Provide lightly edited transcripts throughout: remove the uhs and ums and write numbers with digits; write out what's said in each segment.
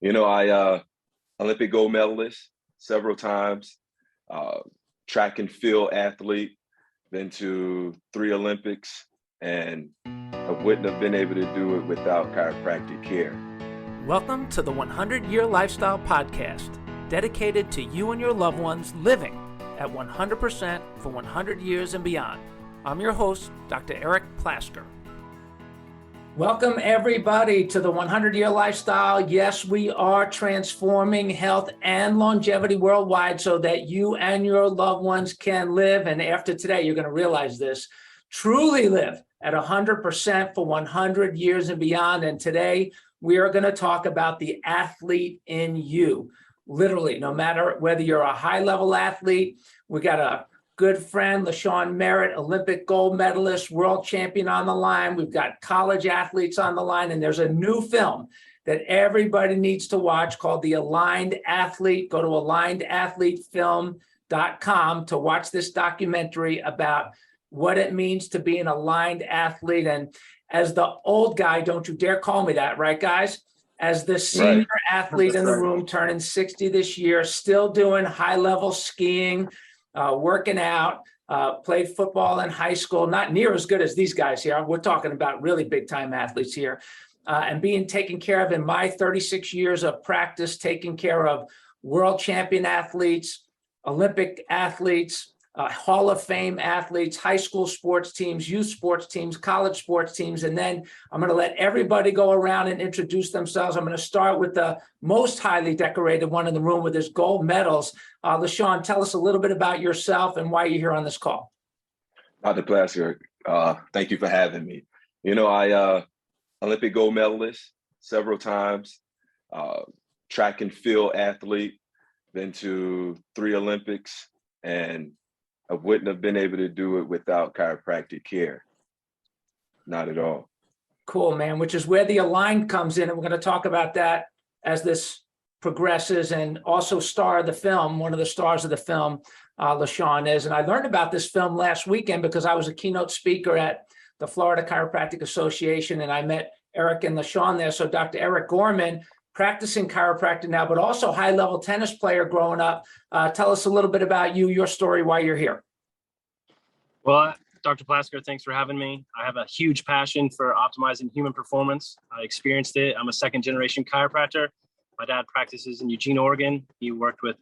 I Olympic gold medalist several times, track and field athlete, been to 3 Olympics, and I wouldn't have been able to do it without chiropractic care. Welcome to the 100-Year Lifestyle Podcast, dedicated to you and your loved ones living at 100% for 100 years and beyond. I'm your host, Dr. Leroy Perry. Welcome, everybody, to the 100-Year Lifestyle. Yes, we are transforming health and longevity worldwide so that you and your loved ones can live, and after today, you're going to realize this, truly live at 100% for 100 years and beyond. And today, we are going to talk about the athlete in you. Literally, no matter whether you're a high-level athlete, we got a good friend, LaShawn Merritt, Olympic gold medalist, world champion on the line. We've got college athletes on the line, and there's a new film that everybody needs to watch called The Aligned Athlete. Go to alignedathletefilm.com to watch this documentary about what it means to be an aligned athlete. And as the old guy, don't you dare call me that, right, guys? As the senior athlete in the room, turning 60 this year, still doing high-level skiing, working out, played football in high school, not near as good as these guys here. We're talking about really big-time athletes here. And being taken care of in my 36 years of practice, taking care of world champion athletes, Olympic athletes, Hall of Fame athletes, high school sports teams, youth sports teams, college sports teams. And then I'm going to let everybody go around and introduce themselves. I'm going to start with the most highly decorated one in the room with his gold medals. LaShawn, tell us a little bit about yourself and why you're here on this call. Dr. Plasker, thank you for having me. I Olympic gold medalist several times, track and field athlete, been to 3 Olympics, and I wouldn't have been able to do it without chiropractic care. Not at all. Cool, man, which is where the Aligned comes in. And we're going to talk about that as this progresses, and also star of the film, one of the stars of the film, LaShawn is. And I learned about this film last weekend because I was a keynote speaker at the Florida Chiropractic Association, and I met Eric and LaShawn there. So Dr. Eric Gorman, practicing chiropractic now, but also high-level tennis player growing up. Tell us a little bit about you, your story, why you're here. Well, Dr. Plasker, thanks for having me. I have a huge passion for optimizing human performance. I experienced it. I'm a second-generation chiropractor. My dad practices in Eugene, Oregon. He worked with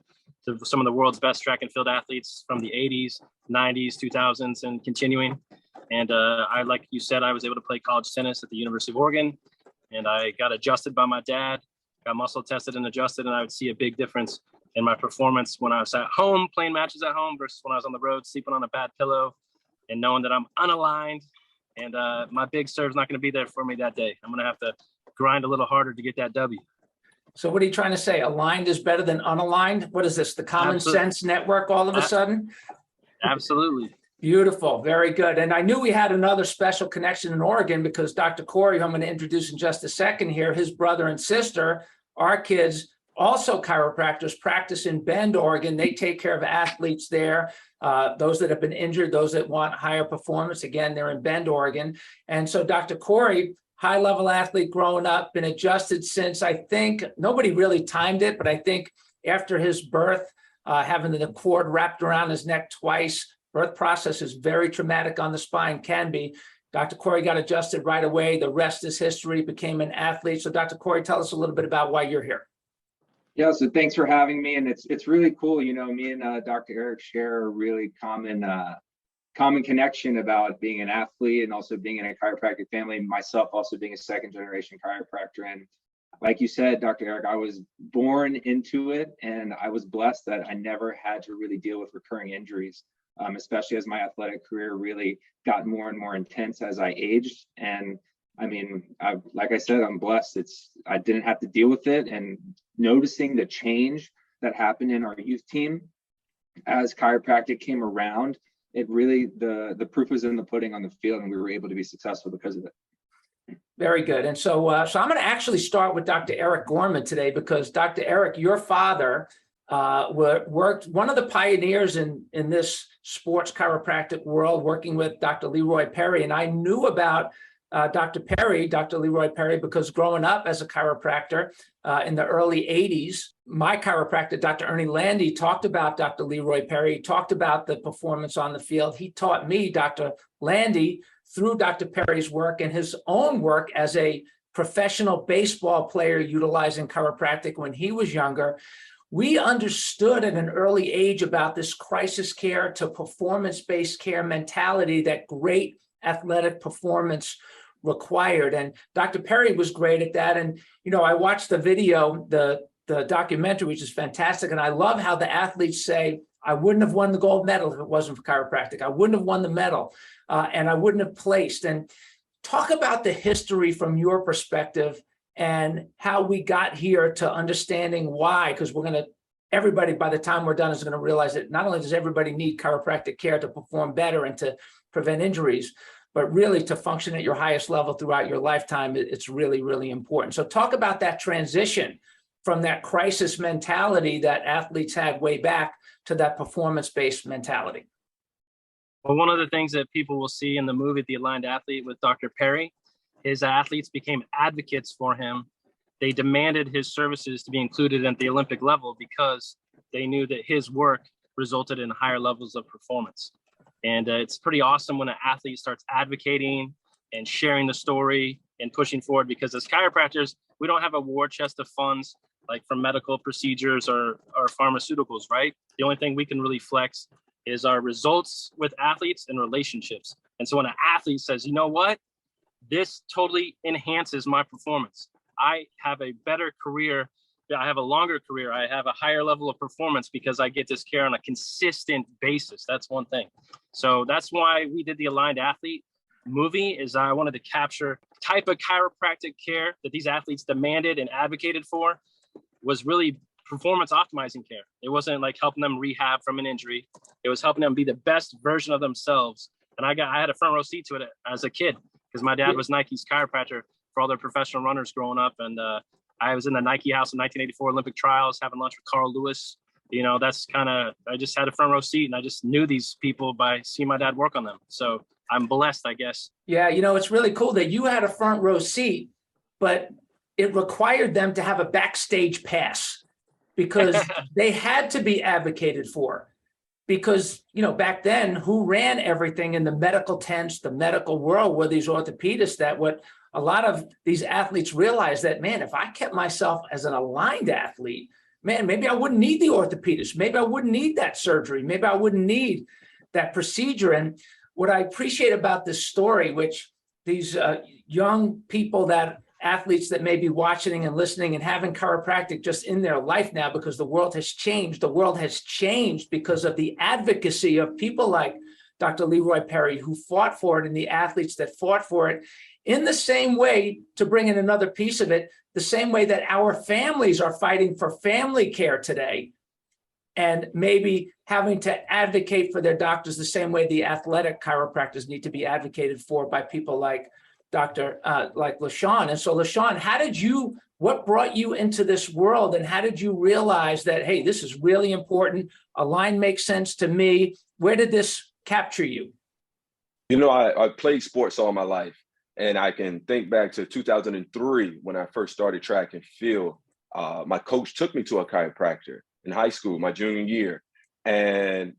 some of the world's best track and field athletes from the 80s, 90s, 2000s, and continuing. And like you said, I was able to play college tennis at the University of Oregon, and I got adjusted by my dad. Got muscle tested and adjusted, and I would see a big difference in my performance when I was at home, playing matches at home versus when I was on the road, sleeping on a bad pillow and knowing that I'm unaligned, and my big serve's not going to be there for me that day. I'm going to have to grind a little harder to get that W. So what are you trying to say? Aligned is better than unaligned? What is this, the common sense network all of a sudden? Absolutely. Beautiful. Very good. And I knew we had another special connection in Oregon because Dr. Cory, who I'm going to introduce in just a second here, his brother and sister, our kids, also chiropractors, practice in Bend, Oregon. They take care of athletes there, those that have been injured, those that want higher performance. Again, they're in Bend, Oregon. And so Dr. Cory, high-level athlete growing up, been adjusted since, I think, nobody really timed it, but I think after his birth, having the cord wrapped around his neck twice. Birth process is very traumatic on the spine, can be. Dr. Cory got adjusted right away. The rest is history, became an athlete. So Dr. Cory, tell us a little bit about why you're here. Yeah, so thanks for having me. And it's really cool. Me and Dr. Eric share a really common connection about being an athlete and also being in a chiropractic family, myself also being a second-generation chiropractor. And like you said, Dr. Eric, I was born into it, and I was blessed that I never had to really deal with recurring injuries. Especially as my athletic career really got more and more intense as I aged. And I mean, like I said, I'm blessed. I didn't have to deal with it, and noticing the change that happened in our youth team as chiropractic came around, it really, the proof was in the pudding on the field, and we were able to be successful because of it. Very good. And so I'm going to actually start with Dr. Eric Gorman today, because Dr. Eric, your father worked one of the pioneers in this sports chiropractic world, working with Dr. Leroy Perry. And I knew about Dr. Perry, Dr. Leroy Perry, because growing up as a chiropractor in the early 80s, my chiropractor, Dr. Ernie Landy, talked about Dr. Leroy Perry, talked about the performance on the field. He taught me, Dr. Landy, through Dr. Perry's work and his own work as a professional baseball player utilizing chiropractic when he was younger. We understood at an early age about this crisis care to performance-based care mentality that great athletic performance required. And Dr. Perry was great at that. And, I watched the video, the documentary, which is fantastic. And I love how the athletes say, I wouldn't have won the gold medal if it wasn't for chiropractic. I wouldn't have won the medal and I wouldn't have placed. And talk about the history from your perspective and how we got here to understanding why, because everybody, by the time we're done, is going to realize that not only does everybody need chiropractic care to perform better and to prevent injuries, but really to function at your highest level throughout your lifetime, it's really, really important. So talk about that transition from that crisis mentality that athletes had way back to that performance-based mentality. Well, one of the things that people will see in the movie, The Aligned Athlete with Dr. Perry, is athletes became advocates for him. They demanded his services to be included at the Olympic level because they knew that his work resulted in higher levels of performance. And it's pretty awesome when an athlete starts advocating and sharing the story and pushing forward, because as chiropractors, we don't have a war chest of funds like for medical procedures or pharmaceuticals, right? The only thing we can really flex is our results with athletes and relationships. And so when an athlete says, you know what, this totally enhances my performance. I have a better career. I have a longer career. I have a higher level of performance because I get this care on a consistent basis. That's one thing. So that's why we did the Aligned Athlete movie, is I wanted to capture type of chiropractic care that these athletes demanded and advocated for was really performance optimizing care. It wasn't like helping them rehab from an injury. It was helping them be the best version of themselves. And I had a front row seat to it as a kid because my dad was Nike's chiropractor for all their professional runners growing up. And I was in the Nike house in 1984 Olympic trials, having lunch with Carl Lewis. That's I just had a front row seat and I just knew these people by seeing my dad work on them. So I'm blessed, I guess. Yeah, it's really cool that you had a front row seat, but it required them to have a backstage pass because they had to be advocated for. Because, back then, who ran everything in the medical tents, the medical world, were these orthopedists that what a lot of these athletes realized that, man, if I kept myself as an aligned athlete, man, maybe I wouldn't need the orthopedist. Maybe I wouldn't need that surgery. Maybe I wouldn't need that procedure. And what I appreciate about this story, which these young people athletes that may be watching and listening and having chiropractic just in their life now, because the world has changed. The world has changed because of the advocacy of people like Dr. Leroy Perry, who fought for it, and the athletes that fought for it. In the same way, to bring in another piece of it, the same way that our families are fighting for family care today and maybe having to advocate for their doctors the same way the athletic chiropractors need to be advocated for by people like like LaShawn. And so LaShawn, what brought you into this world, and how did you realize that, hey, this is really important, Align makes sense to me? Where did this capture you? I played sports all my life, and I can think back to 2003 when I first started track and field. My coach took me to a chiropractor in high school, my junior year. And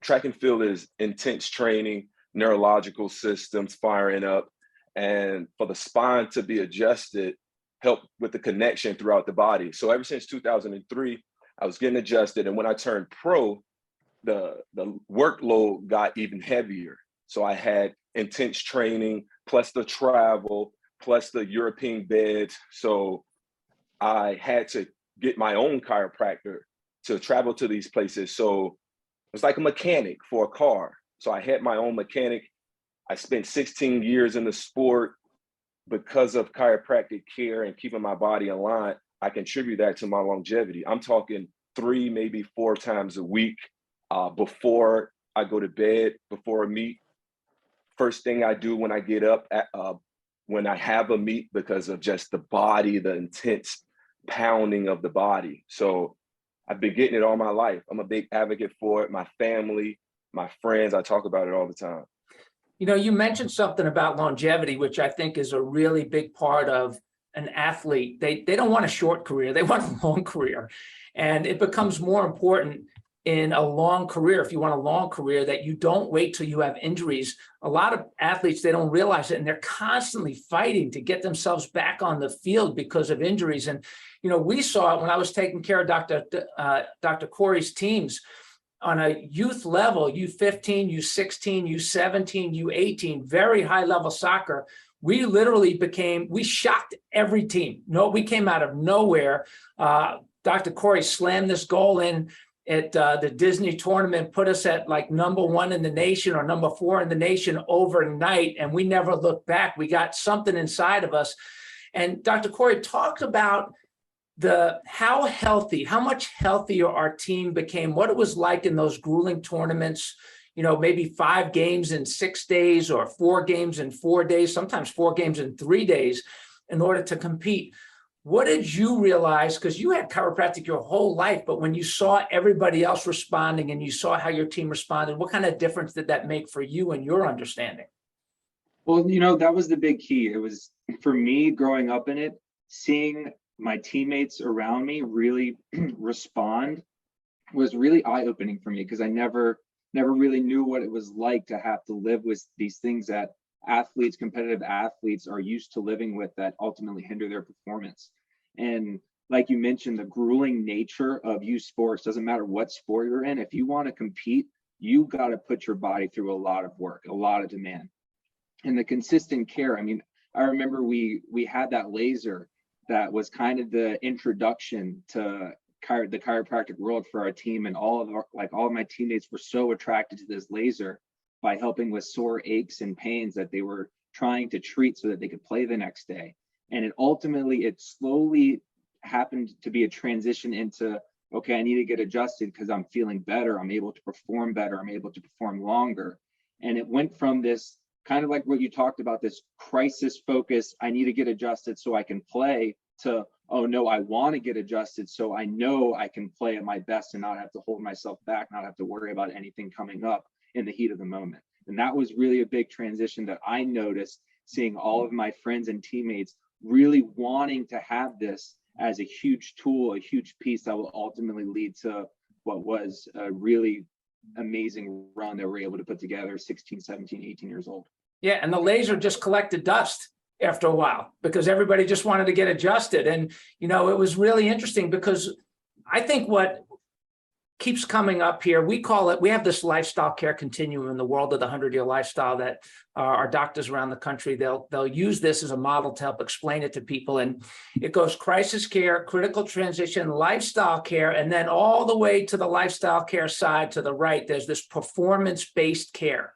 track and field is intense training, neurological systems firing up. And for the spine to be adjusted, help with the connection throughout the body. So ever since 2003, I was getting adjusted. And when I turned pro, the workload got even heavier. So I had intense training, plus the travel, plus the European beds. So I had to get my own chiropractor to travel to these places. So it's like a mechanic for a car. So I had my own mechanic. I spent 16 years in the sport. Because of chiropractic care and keeping my body aligned, I contribute that to my longevity. I'm talking 3, maybe 4 times a week before I go to bed, before a meet. First thing I do when I get up, when I have a meet, because of just the body, the intense pounding of the body. So I've been getting it all my life. I'm a big advocate for it. My family, my friends, I talk about it all the time. You know, you mentioned something about longevity, which I think is a really big part of an athlete. They don't want a short career, they want a long career. And it becomes more important in a long career, if you want a long career, that you don't wait till you have injuries. A lot of athletes, they don't realize it, and they're constantly fighting to get themselves back on the field because of injuries. And, you know, we saw it when I was taking care of Dr. Cory's teams on a youth level, U15, U16, U17, U18, very high level soccer. We literally we shocked every team. No, we came out of nowhere. Dr. Cory slammed this goal in at the Disney tournament, put us at like #1 in the nation or #4 in the nation overnight, and we never looked back. We got something inside of us. And Dr. Cory talked about how much healthier our team became, what it was like in those grueling tournaments, you know, maybe 5 games in 6 days or 4 games in 4 days, sometimes 4 games in 3 days in order to compete. What did you realize? Because you had chiropractic your whole life, but when you saw everybody else responding and you saw how your team responded, what kind of difference did that make for you and your understanding? Well, you know, that was the big key. It was, for me, growing up in it, seeing my teammates around me really respond was really eye-opening for me, because I never really knew what it was like to have to live with these things that competitive athletes are used to living with, that ultimately hinder their performance. And like you mentioned, the grueling nature of youth sports, doesn't matter what sport you're in, if you want to compete, you got to put your body through a lot of work, a lot of demand. And the consistent care, I mean, I remember we had that laser that was kind of the introduction to the chiropractic world for our team, and all of my teammates were so attracted to this laser by helping with sore aches and pains that they were trying to treat so that they could play the next day. And it slowly happened to be a transition into, okay, I need to get adjusted because I'm feeling better, I'm able to perform better, I'm able to perform longer. And it went from this kind of like what you talked about, this crisis focus, I need to get adjusted so I can play, to, oh no, I want to get adjusted so I know I can play at my best and not have to hold myself back, not have to worry about anything coming up in the heat of the moment. And that was really a big transition that I noticed, seeing all of my friends and teammates really wanting to have this as a huge tool, a huge piece that will ultimately lead to what was a really amazing run that we're able to put together 16, 17, 18 years old. Yeah, and the laser just collected dust after a while because everybody just wanted to get adjusted. And, you know, it was really interesting because I think what keeps coming up here, we have this lifestyle care continuum in the world of the 100-year lifestyle that our doctors around the country, they'll use this as a model to help explain it to people. And it goes crisis care, critical transition, lifestyle care, and then all the way to the lifestyle care side to the right, there's this performance-based care,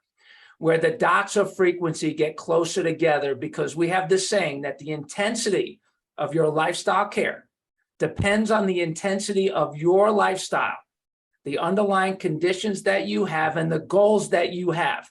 where the dots of frequency get closer together, because we have this saying that the intensity of your lifestyle care depends on the intensity of your lifestyle, the underlying conditions that you have and the goals that you have.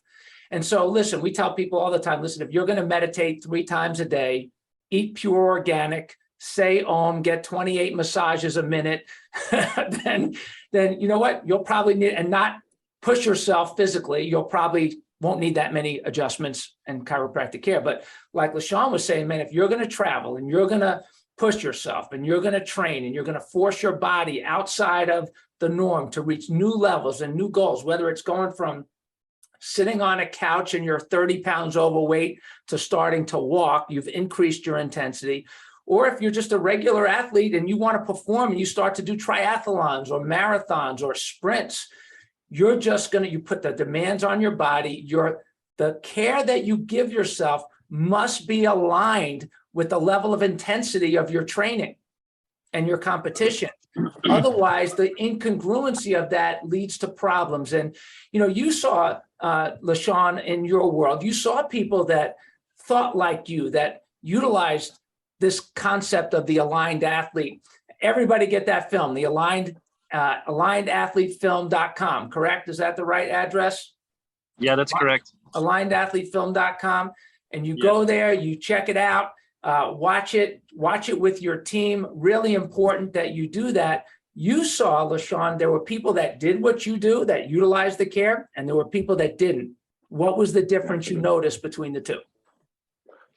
And so listen, we tell people all the time, listen, if you're going to meditate 3 times a day, eat pure organic, say Om, get 28 massages a minute, then you know what, you'll probably need, and not push yourself physically, you'll probably won't need that many adjustments and chiropractic care. But like LaShawn was saying, man, if you're going to travel and you're going to push yourself and you're going to train and you're going to force your body outside of the norm to reach new levels and new goals, whether it's going from sitting on a couch and you're 30 pounds overweight to starting to walk, you've increased your intensity. Or if you're just a regular athlete and you want to perform and you start to do triathlons or marathons or sprints, you're just going to, you put the demands on your body. The care that you give yourself must be aligned with the level of intensity of your training and your competition. Otherwise, the incongruency of that leads to problems. And, you know, you saw, LaShawn, in your world, you saw people that thought like you, that utilized this concept of the aligned athlete. Everybody get that film, the alignedathletefilm.com, correct? Is that the right address? Yeah, that's correct. Alignedathletefilm.com. And you go there, you check it out, watch it with your team. Really important that you do that. You saw, LaShawn, there were people that did what you do, that utilized the care, and there were people that didn't. What was the difference you noticed between the two?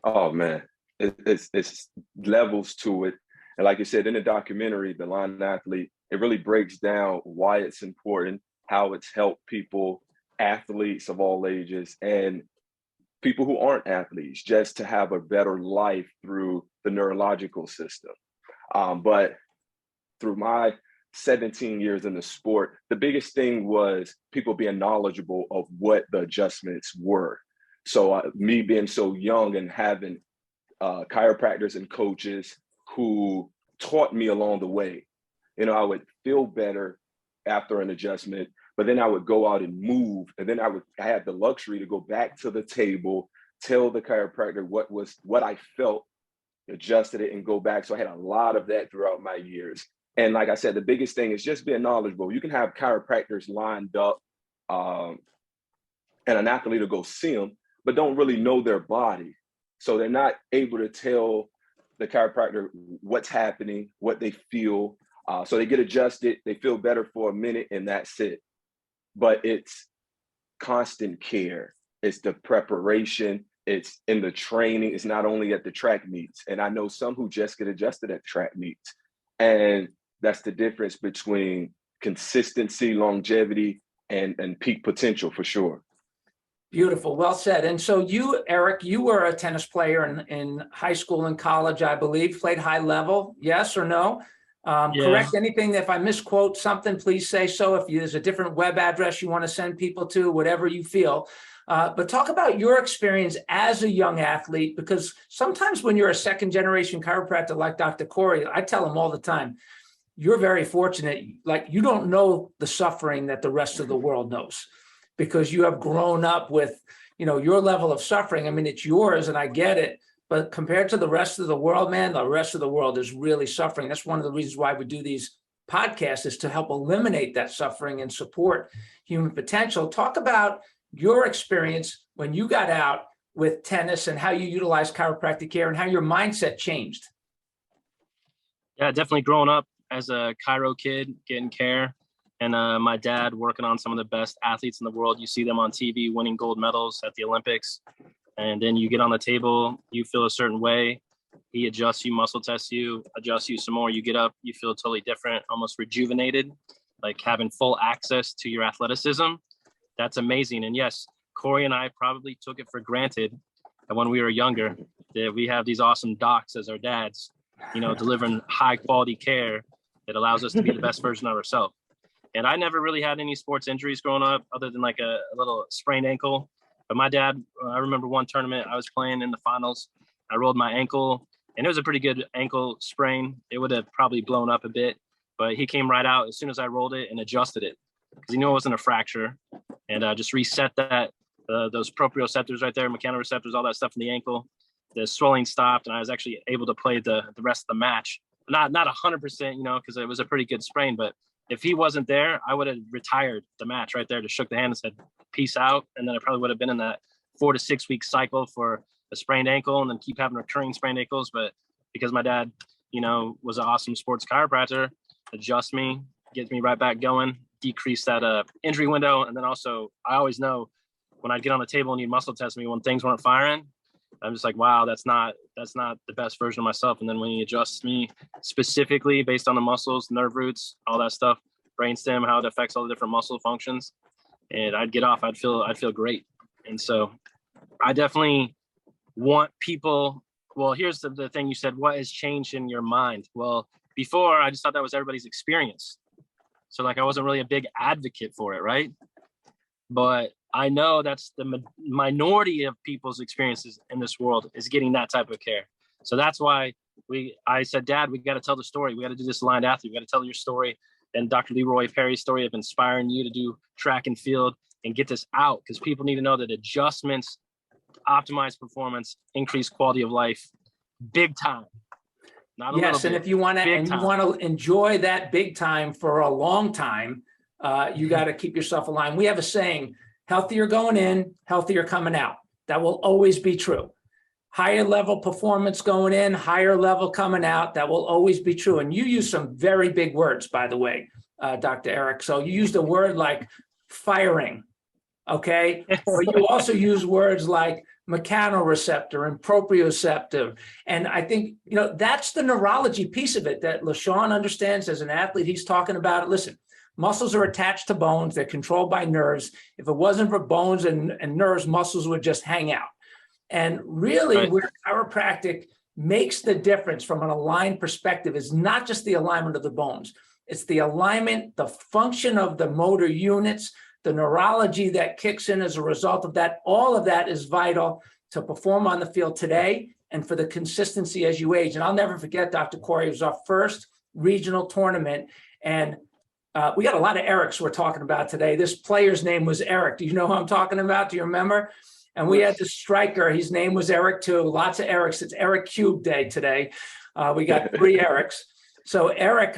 Oh man, it's levels to it. And like you said, in the documentary, The Line Athlete, it really breaks down why it's important, how it's helped people, athletes of all ages, and people who aren't athletes, just to have a better life through the neurological system. But through my 17 years in the sport, the biggest thing was people being knowledgeable of what the adjustments were. So me being so young and having chiropractors and coaches who taught me along the way, I would feel better after an adjustment, but then I would go out and move. And then I had the luxury to go back to the table, tell the chiropractor what I felt, adjusted it, and go back. So I had a lot of that throughout my years. And like I said, the biggest thing is just being knowledgeable. You can have chiropractors lined up and an athlete will go see them, but don't really know their body. So they're not able to tell the chiropractor what's happening, what they feel. So they get adjusted, they feel better for a minute, and that's it. But it's constant care. It's the preparation. It's in the training. It's not only at the track meets. And I know some who just get adjusted at track meets. And that's the difference between consistency, longevity, and peak potential for sure. Beautiful. Well said. And so you, Eric, you were a tennis player in high school and college, I believe, played high level. Yes or no? Yeah. Correct anything. If I misquote something, please say so. If there's a different web address you want to send people to, whatever you feel. But talk about your experience as a young athlete, because sometimes when you're a second generation chiropractor like Dr. Cory, I tell him all the time, you're very fortunate. Like, you don't know the suffering that the rest of the world knows, because you have grown up with, your level of suffering. I mean, it's yours and I get it. But compared to the rest of the world, man, the rest of the world is really suffering. That's one of the reasons why we do these podcasts, is to help eliminate that suffering and support human potential. Talk about your experience when you got out with tennis and how you utilized chiropractic care and how your mindset changed. Yeah, definitely growing up as a chiro kid, getting care, and my dad working on some of the best athletes in the world. You see them on TV winning gold medals at the Olympics. And then you get on the table, you feel a certain way. He adjusts you, muscle tests you, adjusts you some more. You get up, you feel totally different, almost rejuvenated, like having full access to your athleticism. That's amazing. And yes, Cory and I probably took it for granted that when we were younger, that we have these awesome docs as our dads, delivering high quality care that allows us to be the best version of ourselves. And I never really had any sports injuries growing up, other than like a little sprained ankle. But my dad, I remember one tournament I was playing in the finals. I rolled my ankle, and it was a pretty good ankle sprain. It would have probably blown up a bit, but he came right out as soon as I rolled it and adjusted it, because he knew it wasn't a fracture, and just reset that, those proprioceptors right there, mechanoreceptors, all that stuff in the ankle. The swelling stopped, and I was actually able to play the rest of the match. Not 100%, because it was a pretty good sprain, but if he wasn't there, I would have retired the match right there, just shook the hand and said, peace out. And then I probably would have been in that 4 to 6 week cycle for a sprained ankle, and then keep having recurring sprained ankles. But because my dad, was an awesome sports chiropractor, adjust me, gets me right back going, decrease that injury window. And then also, I always know when I'd get on the table and he'd muscle test me when things weren't firing, I'm just like, wow, that's not the best version of myself. And then when he adjusts me specifically based on the muscles, nerve roots, all that stuff, brainstem, how it affects all the different muscle functions, and I'd get off, I'd feel great. And so I definitely want people, well, here's the thing you said, what has changed in your mind? Well, before, I just thought that was everybody's experience. So like, I wasn't really a big advocate for it, right? But I know that's the minority of people's experiences in this world, is getting that type of care. So that's why I said, Dad, we got to tell the story. We got to do this aligned athlete. We got to tell your story and Dr. Leroy Perry's story of inspiring you to do track and field and get this out, because people need to know that adjustments, optimize performance, increase quality of life, big time. Not a yes, and if you want to enjoy that big time for a long time, you got to keep yourself aligned. We have a saying: healthier going in, healthier coming out. That will always be true. Higher level performance going in, higher level coming out. That will always be true. And you use some very big words, by the way, Dr. Eric. So you used a word like firing. okay? But you also use words like mechanoreceptor and proprioceptive. And I think, that's the neurology piece of it that LaShawn understands as an athlete. He's talking about it. Listen, muscles are attached to bones. They're controlled by nerves. If it wasn't for bones and nerves, muscles would just hang out. And really, Right. where chiropractic makes the difference from an aligned perspective is not just the alignment of the bones. It's the alignment, the function of the motor units, the neurology that kicks in as a result of that. All of that is vital to perform on the field today and for the consistency as you age. And I'll never forget, Dr. Cory, it was our first regional tournament. And we got a lot of Erics we're talking about today. This player's name was Eric. Do you know who I'm talking about? Do you remember? And we had this striker. His name was Eric too. Lots of Erics. It's Eric Cube Day today. We got 3 Erics. So Eric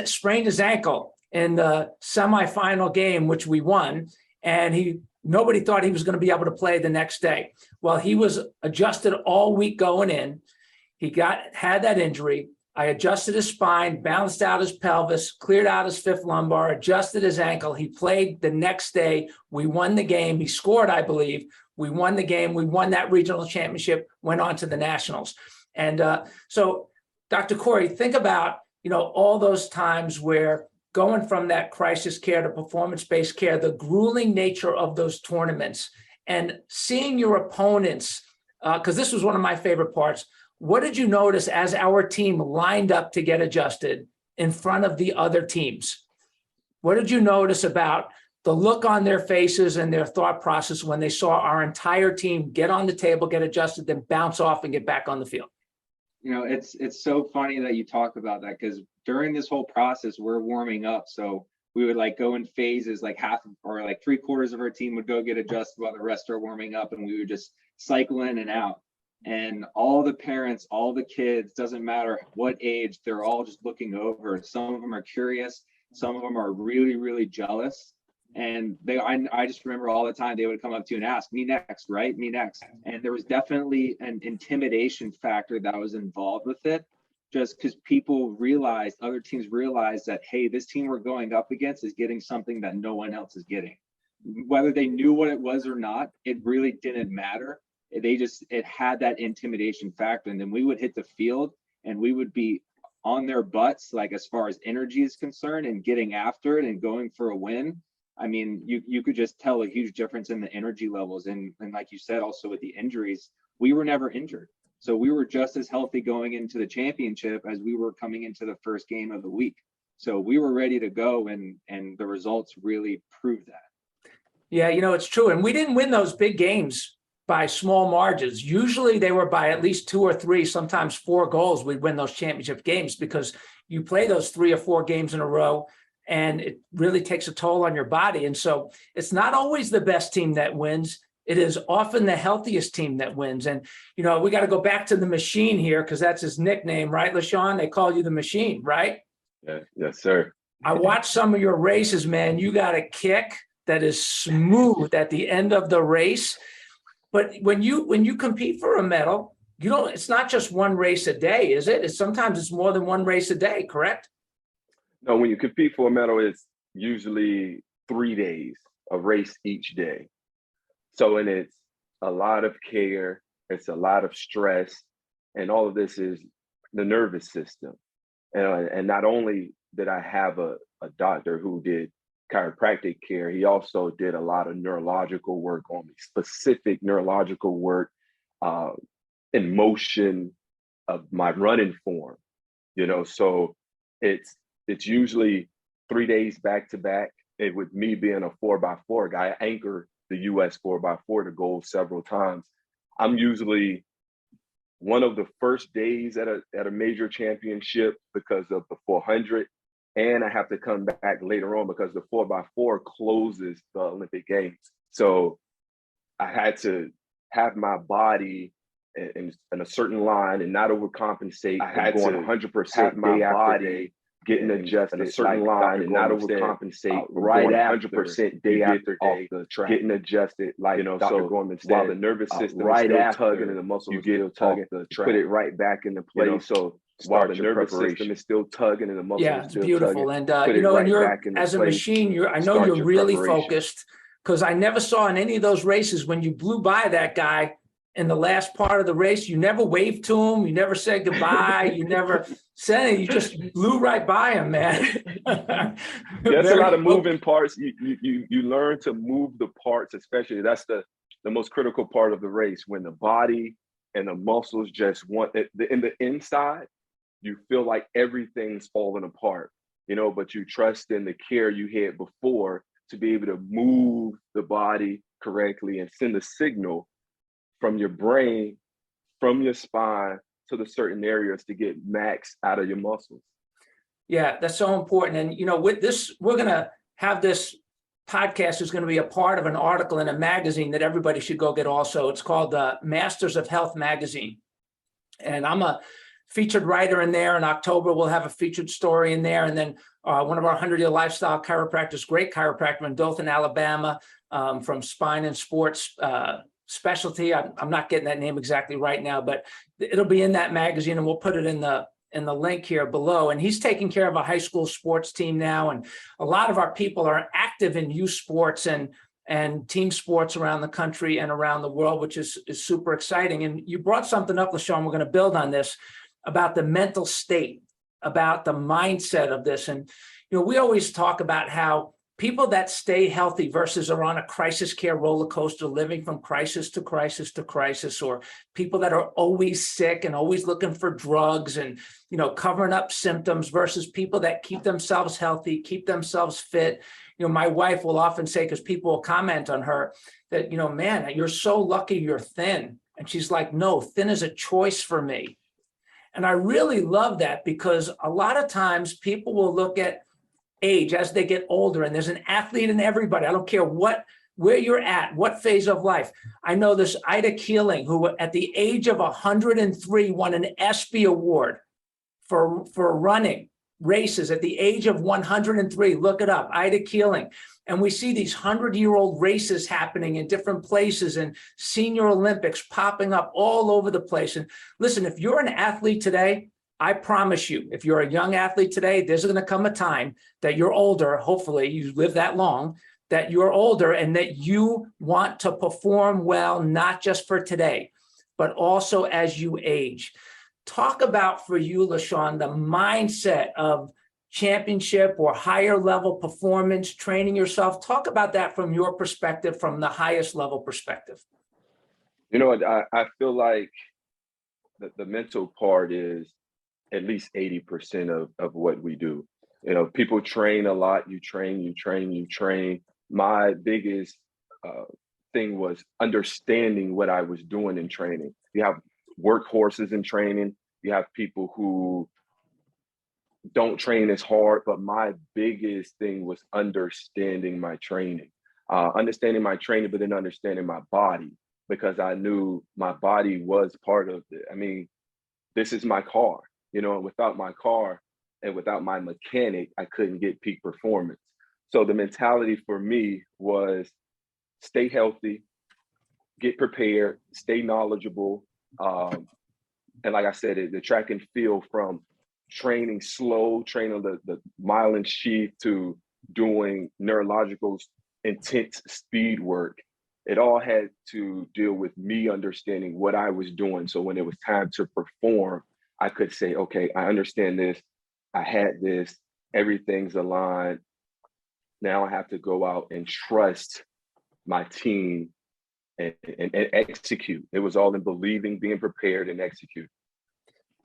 sprained his ankle in the semifinal game, which we won. And nobody thought he was going to be able to play the next day. Well, he was adjusted all week going in. He had that injury. I adjusted his spine, balanced out his pelvis, cleared out his 5th lumbar, adjusted his ankle. He played the next day. We won the game. He scored, I believe. We won the game. We won that regional championship, went on to the nationals. And so, Dr. Cory, think about, all those times where going from that crisis care to performance-based care, the grueling nature of those tournaments and seeing your opponents, because this was one of my favorite parts. What did you notice as our team lined up to get adjusted in front of the other teams? What did you notice about the look on their faces and their thought process when they saw our entire team get on the table, get adjusted, then bounce off and get back on the field? It's so funny that you talk about that, because during this whole process, we're warming up. So we would go in phases, half or 3/4 of our team would go get adjusted while the rest are warming up, and we would just cycle in and out. And all the parents, all the kids, doesn't matter what age, they're all just looking over. Some of them are curious. Some of them are really, really jealous. And I just remember all the time they would come up to you and ask, me next, right? Me next. And there was definitely an intimidation factor that was involved with it, just because other teams realized that, hey, this team we're going up against is getting something that no one else is getting. Whether they knew what it was or not, it really didn't matter. It had that intimidation factor. And then we would hit the field and we would be on their butts, as far as energy is concerned, and getting after it and going for a win. I mean, you could just tell a huge difference in the energy levels. And like you said, also with the injuries, we were never injured. So we were just as healthy going into the championship as we were coming into the first game of the week. So we were ready to go, and the results really proved that. Yeah, it's true. And we didn't win those big games by small margins. Usually they were by at least 2 or 3, sometimes 4 goals. We'd win those championship games because you play those 3 or 4 games in a row, and it really takes a toll on your body. And so it's not always the best team that wins. It is often the healthiest team that wins. And, we got to go back to the machine here, because that's his nickname, right, LaShawn? They call you the machine, right? Yeah, yes, sir. I watched some of your races, man. You got a kick that is smooth at the end of the race. But when you compete for a medal, it's not just one race a day, is it? Sometimes it's more than one race a day, correct? No, when you compete for a medal, it's usually 3 days, a race each day. So, and it's a lot of care, it's a lot of stress, and all of this is the nervous system. And not only did I have a doctor who did chiropractic care, he also did a lot of neurological work on me, specific neurological work, in motion of my running form, so it's usually 3 days back to back. With me being a 4x4 guy, I anchor the US 4x4 to goal several times. I'm usually one of the first days at a major championship because of the 400, and I have to come back later on because the 4x4 closes the Olympic Games. So I had to have my body in a certain line and not overcompensate. I had to 100% have my body getting adjusted in a certain line and not overcompensate right after 100% day after day, the track, getting adjusted, Dr. Gorman said, while the nervous system right is still tugging and the muscles you get tugging, the track, put it right back into place. So while the nervous system is still tugging and the muscles is still beautiful. tugging, and and you're as a machine, I know you're really focused. because I never saw in any of those races when you blew by that guy in the last part of the race, you never waved to him, you never said goodbye, you never said it, you just blew right by him, man. There's a lot of moving parts. You learn to move the parts, especially. That's the most critical part of the race, when the body and the muscles just want it. In the inside, you feel like everything's falling apart, but you trust in the care you had before to be able to move the body correctly and send a signal from your brain, from your spine to the certain areas to get max out of your muscles. Yeah, that's so important. And, with this, we're going to have this podcast is going to be a part of an article in a magazine that everybody should go get also. It's called Masters of Health magazine. And I'm a featured writer in there. In October, we'll have a featured story in there. And then one of our 100-year lifestyle chiropractors, great chiropractor in Dothan, Alabama, from Spine and Sports Specialty. I'm not getting that name exactly right now, but it'll be in that magazine, and we'll put it in the link here below. And he's taking care of a high school sports team now. And a lot of our people are active in youth sports and team sports around the country and around the world, which is super exciting. And you brought something up, LaShawn, we're going to build on this, about the mental state, about the mindset of this. And, we always talk about how people that stay healthy versus are on a crisis care roller coaster, living from crisis to crisis to crisis, or people that are always sick and always looking for drugs and, covering up symptoms, versus people that keep themselves healthy, keep themselves fit. My wife will often say, because people will comment on her, that, man, you're so lucky you're thin. And she's like, no, thin is a choice for me. And I really love that, because a lot of times people will look at age as they get older, and there's an athlete in everybody. I don't care where you're at, what phase of life. I know this Ida Keeling, who at the age of 103 won an ESPY award for running races at the age of 103. Look it up, Ida Keeling. And we see these 100-year-old races happening in different places, and senior Olympics popping up all over the place. And listen, if you're an athlete today, I promise you, if you're a young athlete today, there's going to come a time that you're older. Hopefully you live that long, that you're older, and that you want to perform well, not just for today, but also as you age. Talk about, for you, LaShawn, the mindset of championship or higher level performance, training yourself. Talk about that from your perspective, from the highest level perspective. I feel like the mental part is at least 80% of what we do. People train a lot. You train. My biggest thing was understanding what I was doing in training. You have workhorses in training. You have people who don't train as hard, but my biggest thing was understanding my training, but then understanding my body, because I knew my body was part of it. I mean, this is my car. And without my car and without my mechanic, I couldn't get peak performance. So the mentality for me was stay healthy, get prepared, stay knowledgeable. And like I said, the track and field, from training slow, training the myelin sheath, to doing neurological intense speed work, it all had to deal with me understanding what I was doing. So when it was time to perform, I could say, okay, I understand this. I had this. Everything's aligned. Now I have to go out and trust my team and execute. It was all in believing, being prepared, and execute.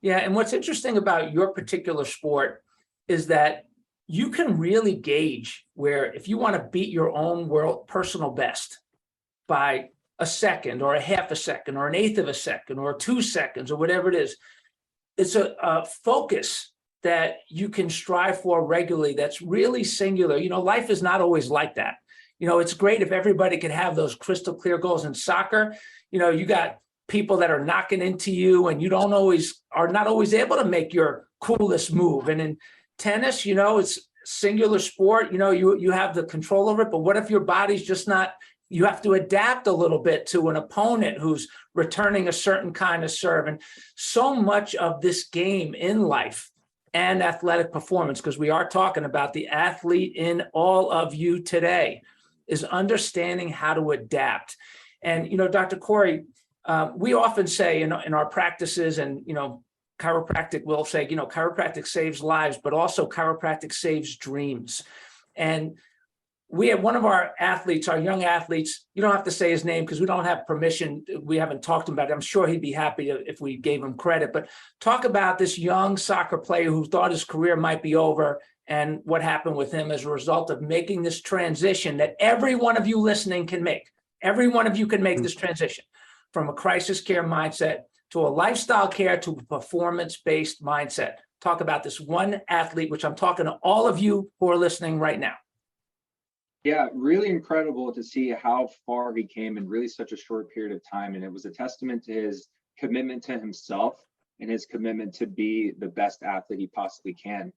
Yeah, and what's interesting about your particular sport is that you can really gauge where, if you want to beat your own world personal best by a second or a half a second or an eighth of a second or 2 seconds or whatever it is, it's a focus that you can strive for regularly that's really singular. Life is not always like that. It's great if everybody could have those crystal clear goals. In soccer, you got people that are knocking into you, and you are not always able to make your coolest move. And in tennis, it's singular sport. You have the control over it, but what if your body's just not? You have to adapt a little bit to an opponent who's returning a certain kind of serve. And so much of this game in life and athletic performance, because we are talking about the athlete in all of you today, is understanding how to adapt. And, Dr. Cory, we often say in our practices, and, chiropractic will say, chiropractic saves lives, but also chiropractic saves dreams. And we have one of our athletes, our young athletes, you don't have to say his name because we don't have permission. We haven't talked about it. I'm sure he'd be happy if we gave him credit, but talk about this young soccer player who thought his career might be over and what happened with him as a result of making this transition that every one of you listening can make. Every one of you can make this transition from a crisis care mindset to a lifestyle care to a performance-based mindset. Talk about this one athlete, which I'm talking to all of you who are listening right now. Yeah, really incredible to see how far he came in really such a short period of time. And it was a testament to his commitment to himself and his commitment to be the best athlete he possibly can.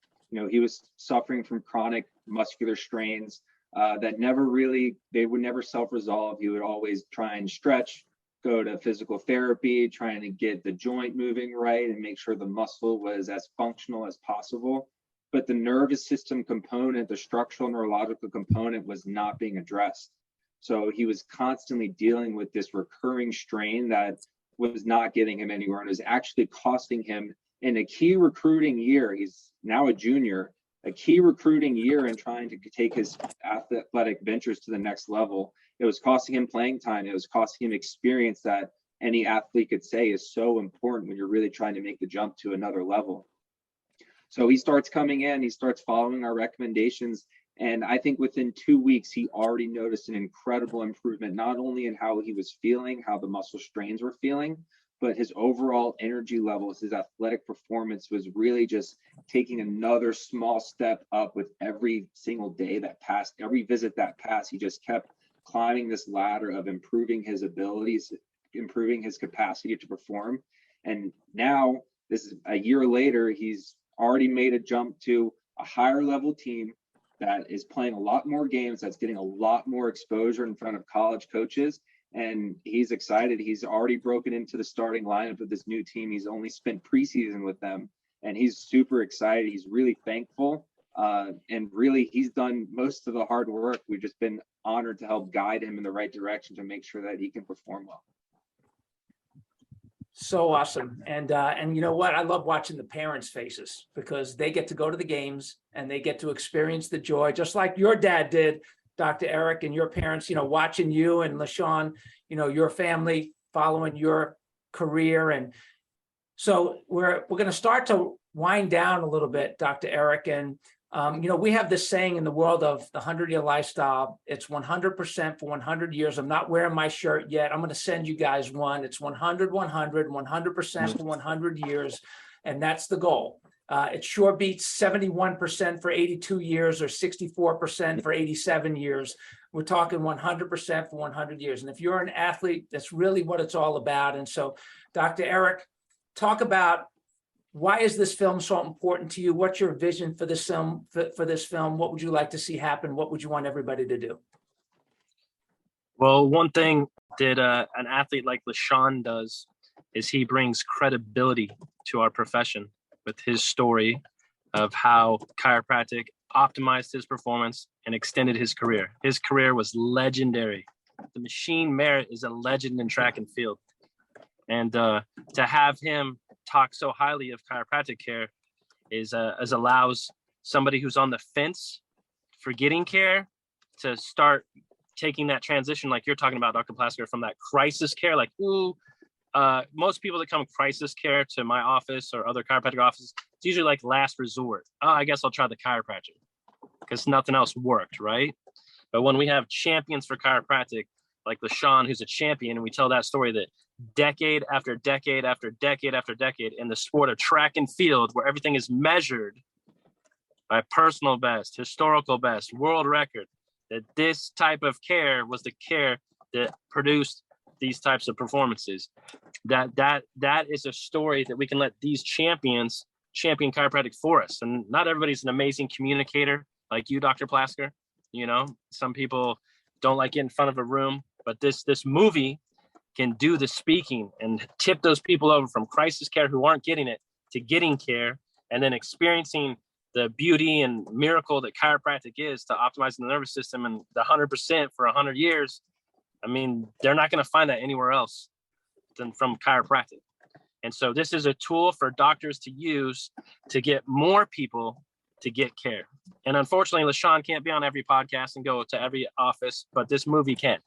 He was suffering from chronic muscular strains that they would never self-resolve. He would always try and stretch, go to physical therapy, trying to get the joint moving right and make sure the muscle was as functional as possible. But the nervous system component, the structural neurological component was not being addressed. So he was constantly dealing with this recurring strain that was not getting him anywhere and was actually costing him in a key recruiting year. He's now a junior, a key recruiting year in trying to take his athletic ventures to the next level. It was costing him playing time. It was costing him experience that any athlete could say is so important when you're really trying to make the jump to another level. So he starts coming in, he starts following our recommendations. And I think within 2 weeks, he already noticed an incredible improvement, not only in how he was feeling, how the muscle strains were feeling, but his overall energy levels, his athletic performance was really just taking another small step up with every single day that passed, every visit that passed. He just kept climbing this ladder of improving his abilities, improving his capacity to perform. And now, this is a year later, he's already made a jump to a higher level team that is playing a lot more games, that's getting a lot more exposure in front of college coaches. And he's excited. He's already broken into the starting lineup of this new team. He's only spent preseason with them, and he's super excited. He's really thankful. And really, he's done most of the hard work. We've just been honored to help guide him in the right direction to make sure that he can perform well. So awesome. And you know what? I love watching the parents' faces because they get to go to the games and they get to experience the joy, just like your dad did, Dr. Eric, and your parents, watching you and LaShawn, your family following your career. And so we're going to start to wind down a little bit, Dr. Eric. And, we have this saying in the world of the 100-year lifestyle, it's 100% for 100 years. I'm not wearing my shirt yet. I'm going to send you guys one. It's 100, 100, 100% for 100 years. And that's the goal. It sure beats 71% for 82 years or 64% for 87 years. We're talking 100% for 100 years. And if you're an athlete, that's really what it's all about. And so, Dr. Eric, talk about why is this film so important to you? What's your vision for this film? What would you like to see happen? What would you want everybody to do? Well, one thing that an athlete like LaShawn does is he brings credibility to our profession with his story of how chiropractic optimized his performance and extended his career. His career was legendary. The machine Merritt is a legend in track and field. And to have him talk so highly of chiropractic care is allows somebody who's on the fence for getting care to start taking that transition, like you're talking about, Dr. Plasker, from that crisis care, like, most people that come crisis care to my office or other chiropractic offices, it's usually like last resort. Oh, I guess I'll try the chiropractor because nothing else worked, right? But when we have champions for chiropractic, like LaShawn, who's a champion, and we tell that story that decade after decade after decade after decade in the sport of track and field, where everything is measured by personal best, historical best, world record, that this type of care was the care that produced these types of performances. That is a story that we can let these champions champion chiropractic for us. And not everybody's an amazing communicator like you, Dr. Plasker. Some people don't like getting in front of a room, but this movie can do the speaking and tip those people over from crisis care who aren't getting it to getting care, and then experiencing the beauty and miracle that chiropractic is to optimizing the nervous system and the 100% for 100 years, I mean, they're not going to find that anywhere else than from chiropractic. And so this is a tool for doctors to use to get more people to get care. And unfortunately, LaShawn can't be on every podcast and go to every office, but this movie can.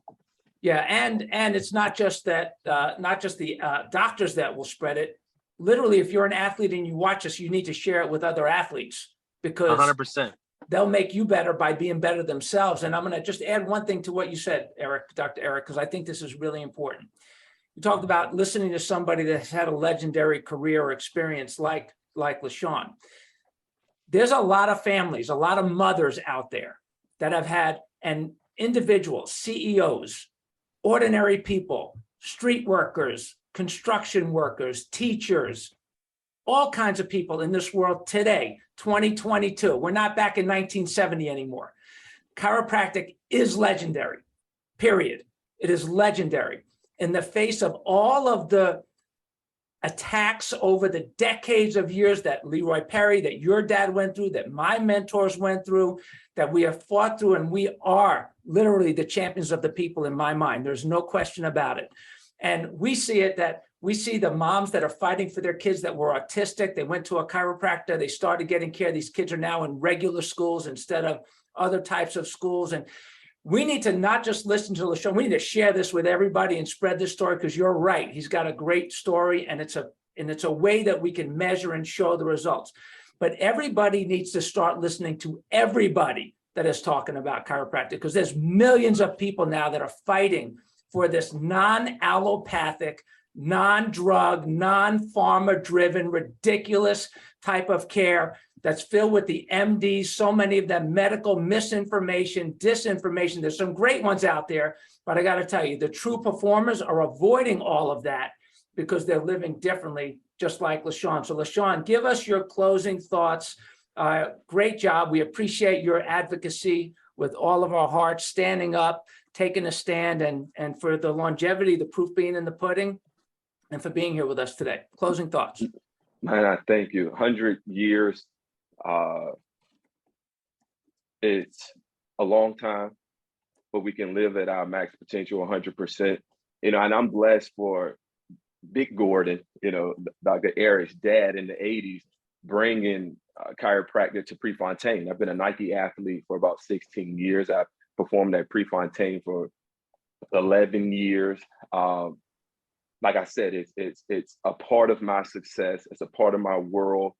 Yeah, and it's not just that, not just the doctors that will spread it. Literally, if you're an athlete and you watch us, you need to share it with other athletes, because 100%. they'll make you better by being better themselves. And I'm going to just add one thing to what you said, Dr. Eric, because I think this is really important. You talked about listening to somebody that's had a legendary career or experience like LaShawn. There's a lot of families, a lot of mothers out there that have had, and individuals, CEOs, ordinary people, street workers, construction workers, teachers, all kinds of people in this world today, 2022. We're not back in 1970 anymore. Chiropractic is legendary, period. It is legendary. In the face of all of the attacks over the decades of years that Leroy Perry, that your dad went through, that my mentors went through, that we have fought through, and we are literally the champions of the people in my mind. There's no question about it. And we see it, that we see the moms that are fighting for their kids that were autistic. They went to a chiropractor. They started getting care. These kids are now in regular schools instead of other types of schools. And we need to not just listen to LaShawn. We need to share this with everybody and spread this story, because you're right. He's got a great story, and it's a way that we can measure and show the results. But everybody needs to start listening to everybody that is talking about chiropractic, because there's millions of people now that are fighting for this non-allopathic, non-drug, non-pharma driven, ridiculous type of care that's filled with the MDs, so many of them medical misinformation, disinformation. There's some great ones out there, but I got to tell you, the true performers are avoiding all of that because they're living differently, just like LaShawn. So LaShawn, give us your closing thoughts. Great job. We appreciate your advocacy with all of our hearts, standing up, taking a stand, and for the longevity, the proof being in the pudding, and for being here with us today. Closing thoughts. Man, I thank you. 100 years. It's a long time, but we can live at our max potential 100%. And I'm blessed for Big Gordon, Dr. Eric's dad in the 80s, bringing chiropractic to Prefontaine. I've been a Nike athlete for about 16 years. I've performed at Prefontaine for 11 years. Like I said, it's a part of my success. It's a part of my world,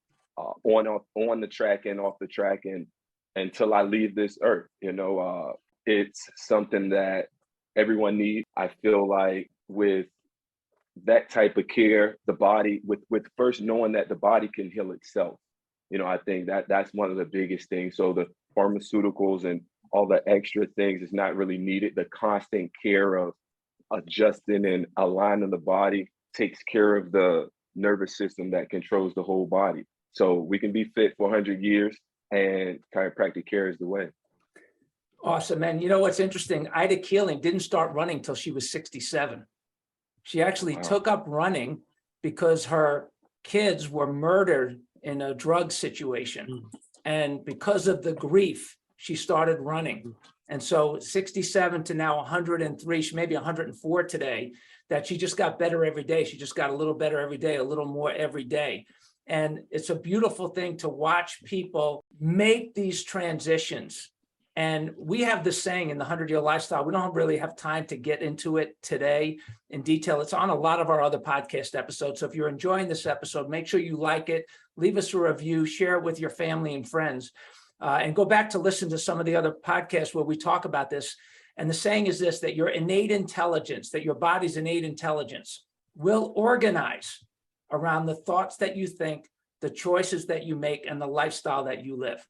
on the track and off the track, and until I leave this earth. It's something that everyone needs. I feel like with that type of care, the body, with first knowing that the body can heal itself. I think that's one of the biggest things. So the pharmaceuticals and all the extra things is not really needed. The constant care of adjusting and aligning the body takes care of the nervous system that controls the whole body. So we can be fit for 100 years, and chiropractic care is the way. Awesome. And you know what's interesting? Ida Keeling didn't start running till she was 67. She actually took up running because her kids were murdered in a drug situation. And because of the grief, she started running. And so 67 to now 103, she may be 104 today, that she just got better every day. She just got a little better every day, a little more every day. And it's a beautiful thing to watch people make these transitions. And we have this saying in the 100-Year Lifestyle, we don't really have time to get into it today in detail. It's on a lot of our other podcast episodes. So if you're enjoying this episode, make sure you like it, leave us a review, share it with your family and friends, and go back to listen to some of the other podcasts where we talk about this. And the saying is this, that your innate intelligence, that your body's innate intelligence will organize around the thoughts that you think, the choices that you make, and the lifestyle that you live.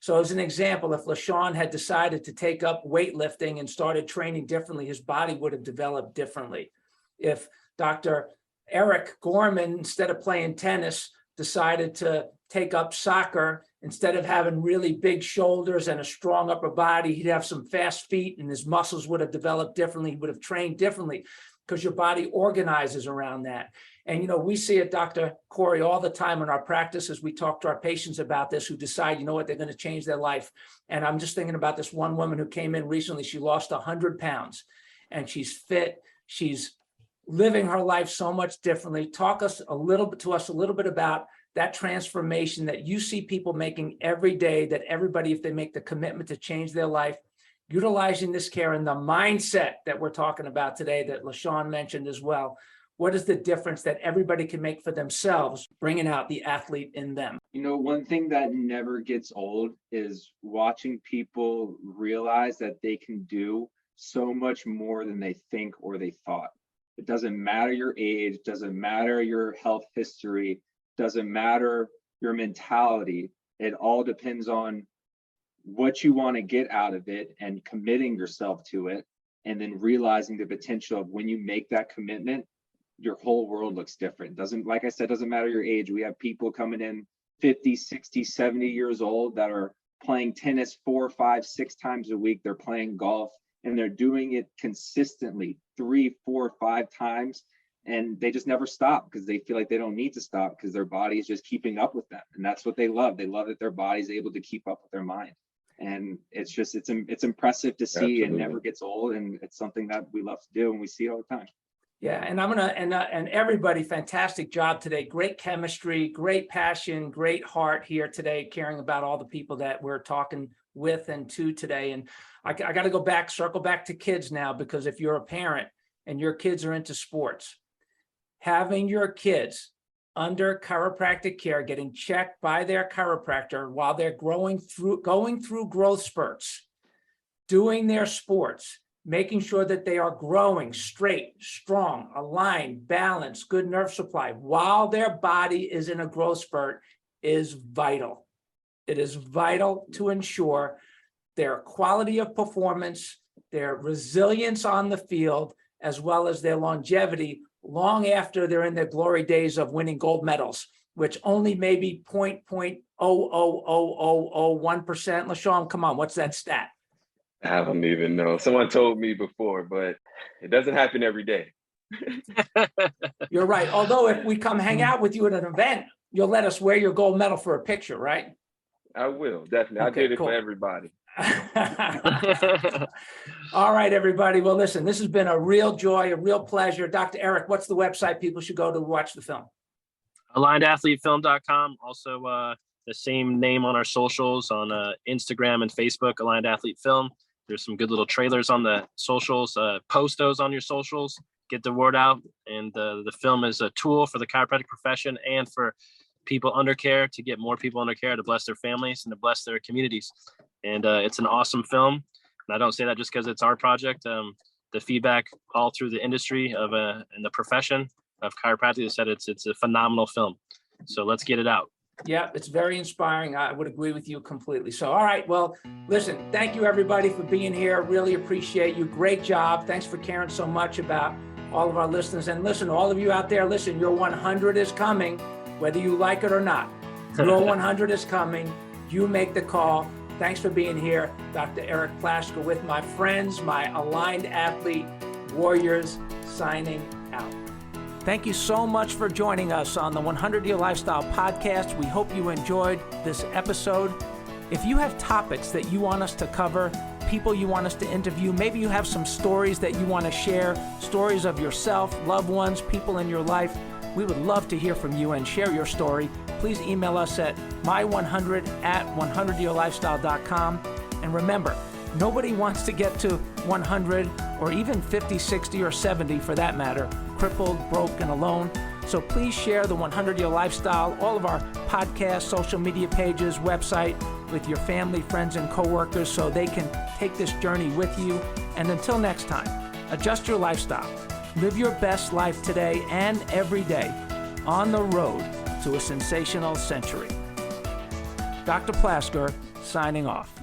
So as an example, if LaShawn had decided to take up weightlifting and started training differently, his body would have developed differently. If Dr. Eric Gorman, instead of playing tennis, decided to take up soccer, instead of having really big shoulders and a strong upper body, he'd have some fast feet and his muscles would have developed differently. He would have trained differently, because your body organizes around that. And, you know, we see it, Dr. Cory, all the time in our practices. We talk to our patients about this who decide, you know what, they're going to change their life. And I'm just thinking about this one woman who came in recently. She lost 100 pounds and she's fit. She's living her life so much differently. Talk to us a little bit about that transformation that you see people making every day, that everybody, if they make the commitment to change their life, utilizing this care and the mindset that we're talking about today that LaShawn mentioned as well. What is the difference that everybody can make for themselves, bringing out the athlete in them? You know, one thing that never gets old is watching people realize that they can do so much more than they think or they thought. It doesn't matter your age, doesn't matter your health history, doesn't matter your mentality. It all depends on what you want to get out of it and committing yourself to it, and then realizing the potential of when you make that commitment, your whole world looks different. Like I said, doesn't matter your age. We have people coming in 50, 60, 70 years old that are playing tennis 4, 5, 6 times a week. They're playing golf and they're doing it consistently 3, 4, 5 times. And they just never stop because they feel like they don't need to stop because their body is just keeping up with them. And that's what they love. They love that their body's able to keep up with their mind. And it's impressive to see. Absolutely. It never gets old. And it's something that we love to do and we see it all the time. Yeah, and and everybody, fantastic job today. Great chemistry, great passion, great heart here today, caring about all the people that we're talking with and to today. And I got to circle back to kids now, because if you're a parent and your kids are into sports, having your kids under chiropractic care, getting checked by their chiropractor while they're going through growth spurts, doing their sports, making sure that they are growing straight, strong, aligned, balanced, good nerve supply while their body is in a growth spurt is vital. It is vital to ensure their quality of performance, their resilience on the field, as well as their longevity long after they're in their glory days of winning gold medals, which only maybe 0.00001%. LaShawn, come on, what's that stat? I don't even know. Someone told me before, but it doesn't happen every day. You're right. Although if we come hang out with you at an event, you'll let us wear your gold medal for a picture, right? I will, definitely. I did it for everybody. All right, everybody. Well, listen, this has been a real joy, a real pleasure. Dr. Eric, what's the website people should go to watch the film? AlignedAthleteFilm.com. Also, the same name on our socials on Instagram and Facebook, Aligned Athlete Film. There's some good little trailers on the socials. Post those on your socials. Get the word out. And the film is a tool for the chiropractic profession and for people under care, to get more people under care, to bless their families and to bless their communities. And it's an awesome film. And I don't say that just because it's our project. The feedback all through the industry of in the profession of chiropractic said it's a phenomenal film. So let's get it out. Yeah, it's very inspiring. I would agree with you completely. So, all right. Well, listen, thank you, everybody, for being here. Really appreciate you. Great job. Thanks for caring so much about all of our listeners. And listen, all of you out there, listen, your 100 is coming, whether you like it or not. Your 100 is coming. You make the call. Thanks for being here. Dr. Eric Plasker with my friends, my Aligned Athlete Warriors, signing out. Thank you so much for joining us on the 100-Year Lifestyle Podcast. We hope you enjoyed this episode. If you have topics that you want us to cover, people you want us to interview, maybe you have some stories that you want to share, stories of yourself, loved ones, people in your life, we would love to hear from you and share your story. Please email us at my100@100yearlifestyle.com. And remember, nobody wants to get to 100 or even 50, 60, or 70 for that matter, crippled, broke, and alone. So please share the 100-Year Lifestyle, all of our podcasts, social media pages, website with your family, friends, and coworkers so they can take this journey with you. And until next time, adjust your lifestyle. Live your best life today and every day on the road to a sensational century. Dr. Plasker signing off.